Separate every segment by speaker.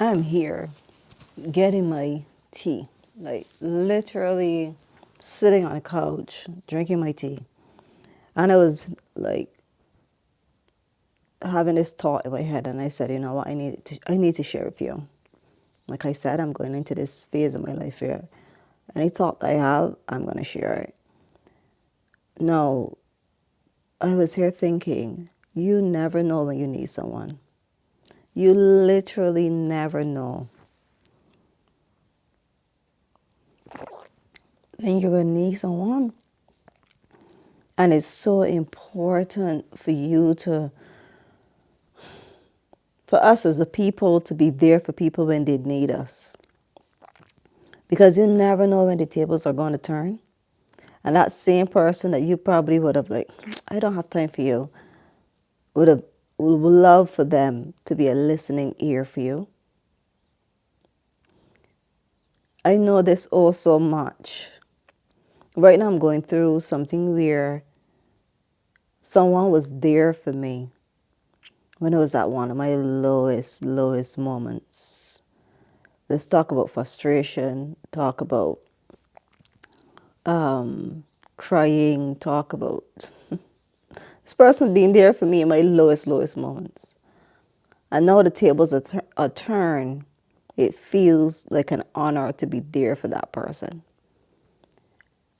Speaker 1: I'm here getting my tea, like literally sitting on a couch drinking my tea. And I was like having this thought in my head, and I said, you know what, I need to share with you. Like I said, I'm going into this phase of my life here. Any thought I have, I'm going to share it. Now, I was here thinking, you never know when you need someone. You literally never know when you're going to need someone. And it's so important for you to, for us as a people, to be there for people when they need us. Because you never know when the tables are going to turn. And that same person that you probably would have like, I don't have time for you, would love for them to be a listening ear for you. I know this oh so much. Right now I'm going through something where someone was there for me when I was at one of my lowest moments. Let's talk about frustration, talk about crying, talk about this person being there for me in my lowest moments. And now the tables are turned. It feels like an honor to be there for that person.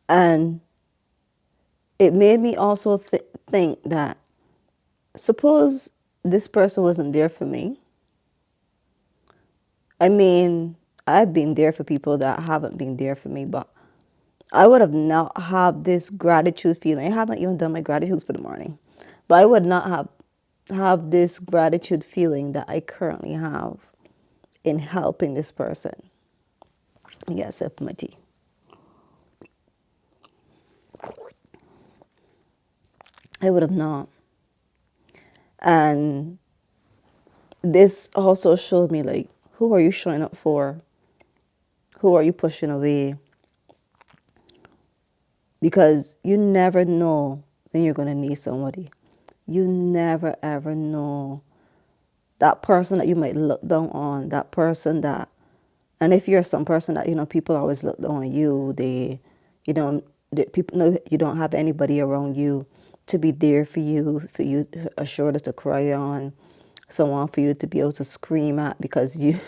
Speaker 1: And it made me also think that suppose this person wasn't there for me. I mean, I've been there for people that haven't been there for me, but I would have not have this gratitude feeling. I haven't even done my gratitudes for the morning, but I would not have this gratitude feeling that I currently have in helping this person. I get a sip of my tea. I would have not. And this also showed me like, who are you showing up for? Who are you pushing away? Because you never know when you're going to need somebody. You never ever know that person that you might look down on, that person that, and if you're some person that, people always look down on you, people know you don't have anybody around you to be there for you, a shoulder to cry on, someone for you to be able to scream at because you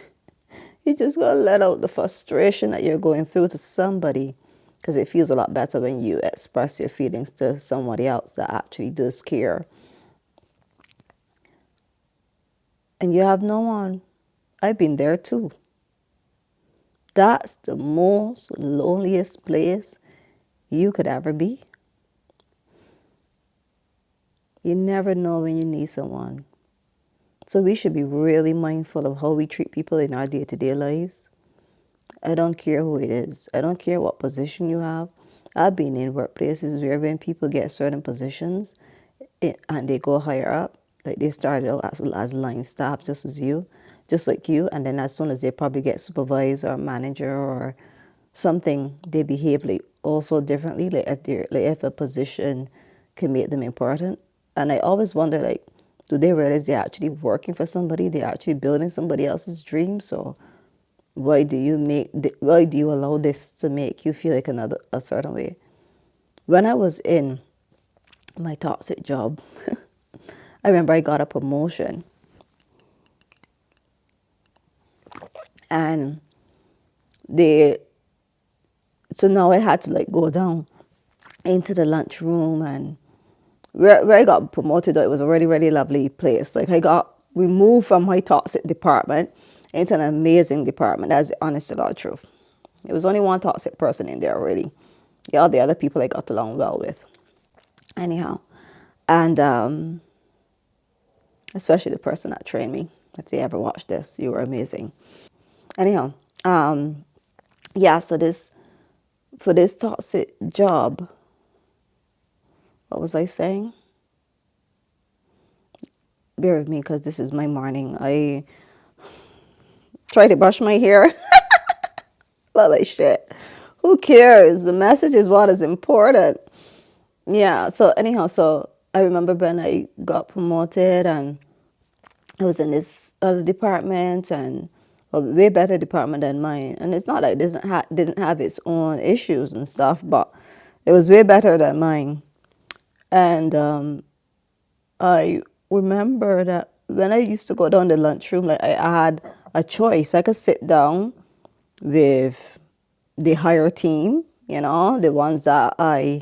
Speaker 1: just gotta let out the frustration that you're going through to somebody, because it feels a lot better when you express your feelings to somebody else that actually does care. And you have no one. I've been there too. That's the most loneliest place you could ever be. You never know when you need someone. So we should be really mindful of how we treat people in our day-to-day lives. I don't care who it is. I don't care what position you have. I've been in workplaces where when people get certain positions and they go higher up, like they started out as line staff just like you, and then as soon as they probably get supervisor or manager or something, they behave like also differently, like if a position can make them important. And I always wonder, like, do they realize they're actually working for somebody? They're actually building somebody else's dream. So why do you allow this to make you feel like a certain way? When I was in my toxic job, I remember I got a promotion, and they so now I had to like go down into the lunchroom, and where I got promoted, it was a really, really lovely place. Like I got removed from my toxic department into an amazing department. That's the honest to God truth. There was only one toxic person in there really. All the other people I got along well with. Anyhow, and especially the person that trained me. If they ever watched this, you were amazing. Anyhow, yeah. So for this toxic job, what was I saying? Bear with me because this is my morning. I try to brush my hair. Look like shit. Who cares? The message is what is important. Yeah. So anyhow, so I remember when I got promoted and I was in this other department, and a way better department than mine. And it's not like it didn't have its own issues and stuff, but it was way better than mine. And I remember that when I used to go down the lunchroom, like I had a choice. I could sit down with the higher team, the ones that I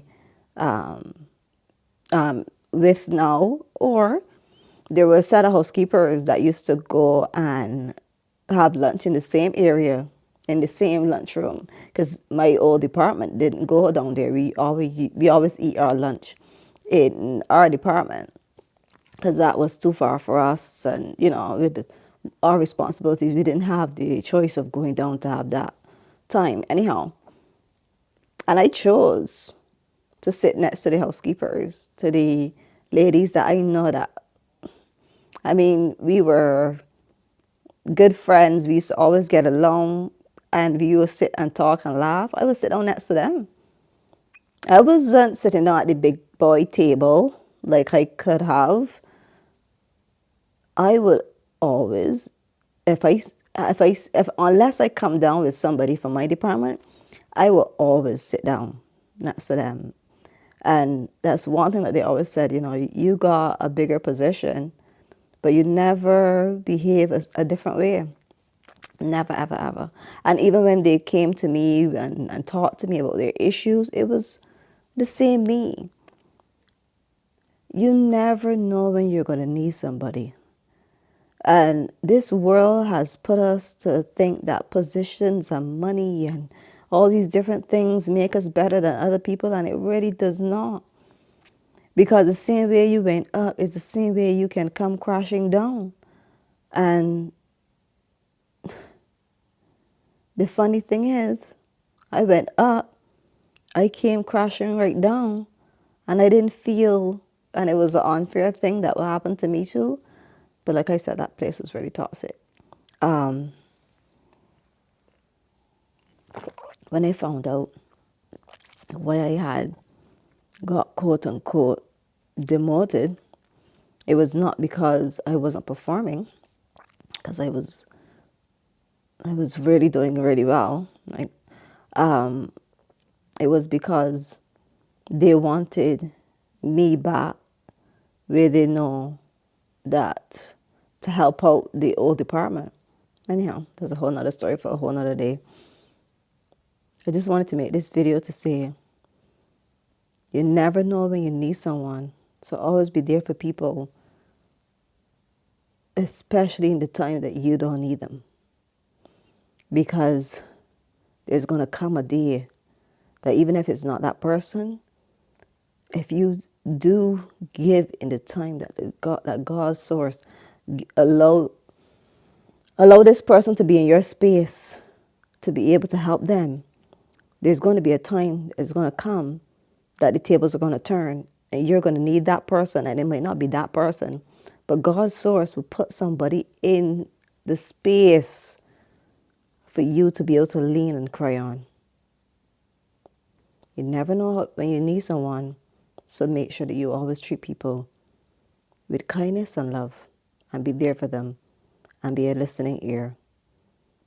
Speaker 1: with now, or there were a set of housekeepers that used to go and have lunch in the same area, in the same lunchroom, because my old department didn't go down there. We always eat our lunch in our department because that was too far for us, and with our responsibilities, we didn't have the choice of going down to have that time anyhow. And I chose to sit next to the housekeepers, to the ladies that I know that, I mean, we were good friends. We used to always get along, and we would sit and talk and laugh. I would sit down next to them. I wasn't sitting down at the big boy table like I could have. I would always, if unless I come down with somebody from my department, I will always sit down next to them. And that's one thing that they always said, you got a bigger position, but you never behave a different way. Never, ever, ever. And even when they came to me and talked to me about their issues, it was the same me. You never know when you're going to need somebody. And this world has put us to think that positions and money and all these different things make us better than other people, and it really does not. Because the same way you went up is the same way you can come crashing down. And the funny thing is, I went up, I came crashing right down, and I didn't feel, and it was an unfair thing that would happen to me too. But like I said, that place was really toxic. When I found out why I had got quote unquote demoted, it was not because I wasn't performing, because I was really doing really well. Like, it was because they wanted me back where they know that to help out the old department. Anyhow, there's a whole nother story for a whole nother day. I just wanted to make this video to say, you never know when you need someone. So always be there for people, especially in the time that you don't need them. Because there's going to come a day that even if it's not that person, if you do give in the time that God's source, allow this person to be in your space, to be able to help them, there's going to be a time that's going to come that the tables are going to turn, and you're going to need that person, and it might not be that person, but God's source will put somebody in the space for you to be able to lean and cry on. You never know when you need someone, so make sure that you always treat people with kindness and love, and be there for them, and be a listening ear,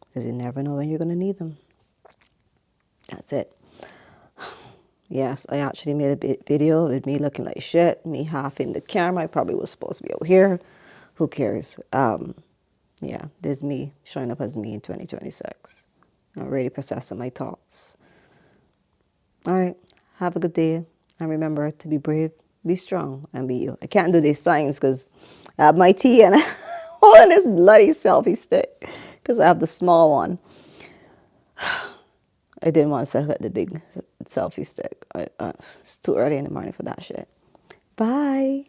Speaker 1: because you never know when you're going to need them. That's it. Yes, I actually made a video with me looking like shit, me half in the camera. I probably was supposed to be over here. Who cares? Yeah, there's me showing up as me in 2026. I'm really processing my thoughts. All right, have a good day. And remember to be brave, be strong, and be you. I can't do these signs because I have my tea and I'm holding this bloody selfie stick because I have the small one. I didn't want to set up the big selfie stick. It's too early in the morning for that shit. Bye.